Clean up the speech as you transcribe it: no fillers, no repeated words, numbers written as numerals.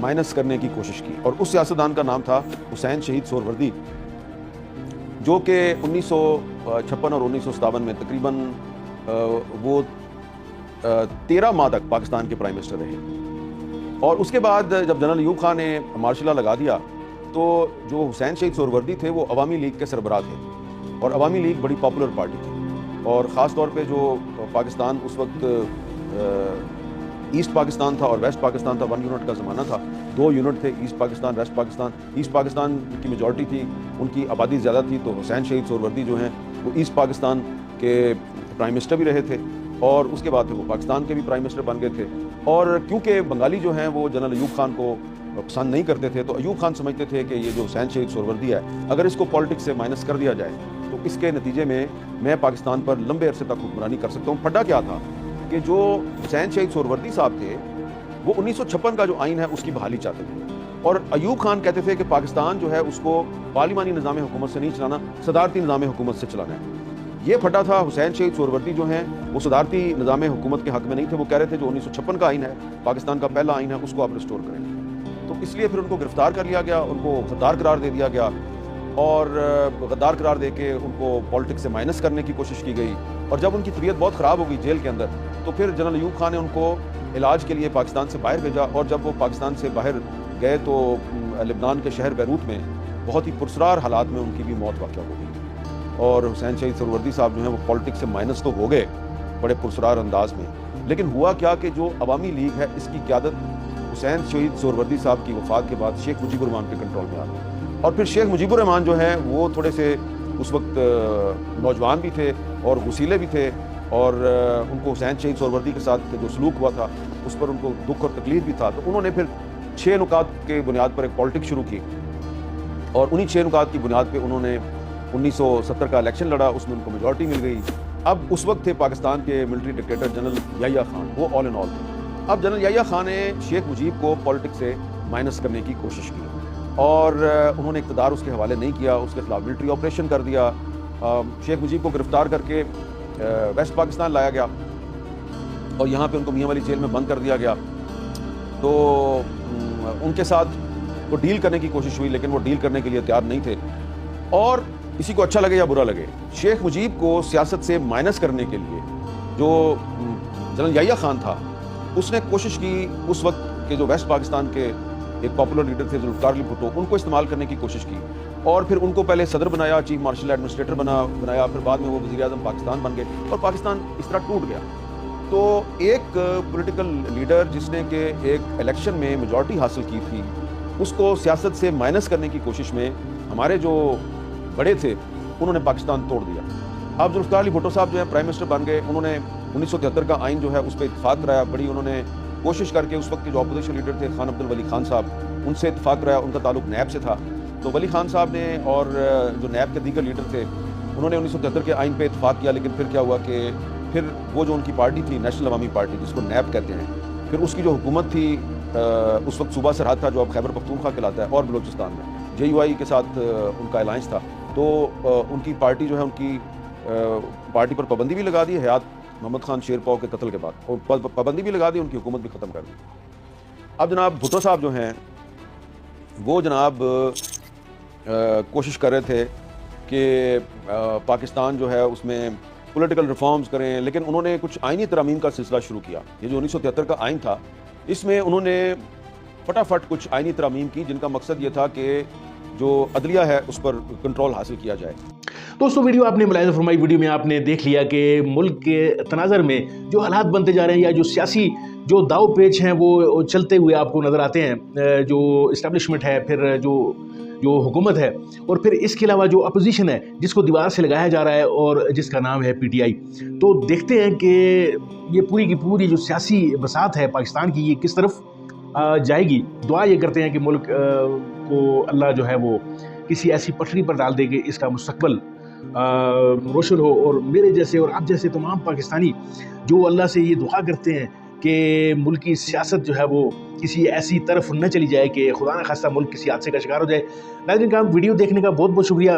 Minus کرنے کی کوشش کی، اور اس سیاستدان کا نام تھا حسین شہید سہروردی، جو کہ 1956 اور 1957 میں تقریباً وہ 13 ماہ تک پاکستان کے پرائم منسٹر رہے۔ اور اس کے بعد جب جنرل ایوب خان نے مارشل لا لگا دیا تو جو حسین شہید سہروردی تھے وہ عوامی لیگ کے سربراہ تھے، اور عوامی لیگ بڑی پاپولر پارٹی تھی، اور خاص طور پہ جو پاکستان اس وقت ایسٹ پاکستان تھا اور ویسٹ پاکستان تھا، 1 یونٹ کا زمانہ تھا، 2 یونٹ تھے، east Pakistan west Pakistan. East Pakistan کی میجورٹی تھی، ان کی آبادی زیادہ تھی، تو حسین شہید سہروردی جو ہیں وہ ایسٹ پاکستان کے پرائم منسٹر بھی رہے تھے، اور اس کے بعد پھر وہ پاکستان کے بھی پرائم منسٹر بن گئے تھے۔ اور کیونکہ بنگالی جو ہیں وہ جنرل ایوب خان کو پسند نہیں کرتے تھے، تو ایوب خان سمجھتے تھے کہ یہ جو حسین شہید سہروردی ہے اگر اس کو پالیٹکس سے مائنس کر دیا جائے تو اس کے نتیجے میں پاکستان پر لمبے عرصے تک حکمرانی کر سکتا ہوں۔ پھڈا کیا تھا کہ جو حسین شہید سہروردی صاحب تھے وہ 1956 کا جو آئین ہے اس کی بحالی چاہتے تھے، اور ایوب خان کہتے تھے کہ پاکستان جو ہے اس کو پارلیمانی نظام حکومت سے نہیں چلانا، صدارتی نظام حکومت سے چلانا ہے۔ یہ پھٹا تھا۔ حسین شہید سہروردی جو ہیں وہ صدارتی نظام حکومت کے حق میں نہیں تھے، وہ کہہ رہے تھے جو 1956 کا آئین ہے، پاکستان کا پہلا آئین ہے، اس کو آپ ریسٹور کریں۔ تو اس لیے پھر ان کو گرفتار کر لیا گیا، ان کو غدار قرار دے دیا گیا، اور غدار قرار دے کے ان کو پالیٹکس سے مائنس کرنے کی کوشش کی گئی۔ اور جب ان کی طبیعت بہت خراب ہو گئی جیل کے اندر، تو پھر جنرل ایوب خان نے ان کو علاج کے لیے پاکستان سے باہر بھیجا، اور جب وہ پاکستان سے باہر گئے تو لبنان کے شہر بیروت میں بہت ہی پرسرار حالات میں ان کی بھی موت واقع ہو گئی۔ اور حسین شہید سہروردی صاحب جو ہیں وہ پالیٹکس سے مائنس تو ہو گئے بڑے پرسرار انداز میں، لیکن ہوا کیا کہ جو عوامی لیگ ہے اس کی قیادت حسین شہید سہروردی صاحب کی وفات کے بعد شیخ مجیب الرحمان کے کنٹرول میں آ گئی۔ اور پھر شیخ مجیب الرحمان جو ہیں وہ تھوڑے سے اس وقت نوجوان بھی تھے اور غسیلے بھی تھے، اور ان کو حسین شہید سہروردی کے ساتھ جو سلوک ہوا تھا اس پر ان کو دکھ اور تکلیف بھی تھا، تو انہوں نے پھر 6 نکات کے بنیاد پر ایک پالیٹکس شروع کی، اور انہی 6 نکات کی بنیاد پہ انہوں نے 1970 کا الیکشن لڑا، اس میں ان کو میجورٹی مل گئی۔ اب اس وقت تھے پاکستان کے military dictator general Yahya Khan, وہ آل ان آل تھے۔ اب جنرل یحییٰ خان نے شیخ مجیب کو پالیٹکس سے مائنس کرنے کی کوشش کی، اور انہوں نے اقتدار اس کے حوالے نہیں کیا، اس کے خلاف ملٹری آپریشن کر دیا، شیخ مجیب کو گرفتار کر کے ویسٹ پاکستان لایا گیا، اور یہاں پہ ان کو میاں والی جیل میں بند کر دیا گیا۔ تو ان کے ساتھ وہ ڈیل کرنے کی کوشش ہوئی، لیکن وہ ڈیل کرنے کے لیے تیار نہیں تھے، اور کسی کو اچھا لگے یا برا لگے، شیخ مجیب کو سیاست سے مائنس کرنے کے لیے جو جنرل یحییٰ خان تھا اس نے کوشش کی، اس وقت کے جو ویسٹ پاکستان کے ایک پاپولر لیڈر تھے ذوالفقار علی بھٹو، ان کو استعمال کرنے کی کوشش کی، اور پھر ان کو پہلے صدر بنایا، چیف مارشل ایڈمنسٹریٹر بنایا، پھر بعد میں وہ وزیر اعظم پاکستان بن گئے، اور پاکستان اس طرح ٹوٹ گیا۔ تو ایک پولیٹیکل لیڈر جس نے کہ ایک الیکشن میں میجورٹی حاصل کی تھی، اس کو سیاست سے مائنس کرنے کی کوشش میں ہمارے جو بڑے تھے انہوں نے پاکستان توڑ دیا۔ اب ذوالفقار علی بھٹو صاحب جو ہے پرائم منسٹر بن گئے، انہوں نے 1973 کا آئین جو ہے اس پہ اتفاق کرایا، بڑی انہوں نے کوشش کر کے، اس وقت کے جو اپوزیشن لیڈر تھے خان عبدالولی خان صاحب، ان سے اتفاق کرایا، ان کا تعلق نیب سے تھا، تو ولی خان صاحب نے اور جو نیب کے دیگر لیڈر تھے انہوں نے 1973 کے آئین پہ اتفاق کیا، لیکن پھر کیا ہوا کہ پھر وہ جو ان کی پارٹی تھی نیشنل عوامی پارٹی جس کو نیب کہتے ہیں، پھر اس کی جو حکومت تھی اس وقت صوبہ سرحد تھا جو اب خیبر پختونخوا کہلاتا ہے، اور بلوچستان میں JUI کے ساتھ ان کا الائنس تھا، تو ان کی پارٹی جو ہے ان کی پارٹی پر پابندی بھی لگا دی حیات محمد خان شیرپاؤ کے قتل کے بعد، اور پابندی بھی لگا دی، ان کی حکومت بھی ختم کر دی۔ اب جناب بھٹو صاحب جو ہیں وہ جناب کوشش کر رہے تھے کہ پاکستان جو ہے اس میں پولیٹیکل ریفارمز کریں، لیکن انہوں نے کچھ آئینی ترامیم کا سلسلہ شروع کیا۔ یہ جو 1973 کا آئین تھا اس میں انہوں نے فٹافٹ کچھ آئینی ترامیم کی، جن کا مقصد یہ تھا کہ جو عدلیہ ہے اس پر کنٹرول حاصل کیا جائے۔ دوستو ویڈیو آپ نے ملاحظہ فرمائی، ویڈیو میں آپ نے دیکھ لیا کہ ملک کے تناظر میں جو حالات بنتے جا رہے ہیں، یا جو سیاسی جو داؤ پیچ ہیں وہ چلتے ہوئے آپ کو نظر آتے ہیں، جو اسٹیبلشمنٹ ہے، پھر جو حکومت ہے، اور پھر اس کے علاوہ جو اپوزیشن ہے جس کو دیوار سے لگایا جا رہا ہے اور جس کا نام ہے PTI۔ تو دیکھتے ہیں کہ یہ پوری کی پوری جو سیاسی بساط ہے پاکستان کی یہ کس طرف جائے گی۔ دعا یہ کرتے ہیں کہ ملک کو اللہ جو ہے وہ کسی ایسی پٹری پر ڈال دے کہ اس کا مستقبل روشن ہو، اور میرے جیسے اور آپ جیسے تمام پاکستانی جو اللہ سے یہ دعا کرتے ہیں کہ ملکی سیاست جو ہے وہ کسی ایسی طرف نہ چلی جائے کہ خدا نخواستہ ملک کسی حادثے کا شکار ہو جائے۔ ناظرین کرام، ویڈیو دیکھنے کا بہت بہت شکریہ۔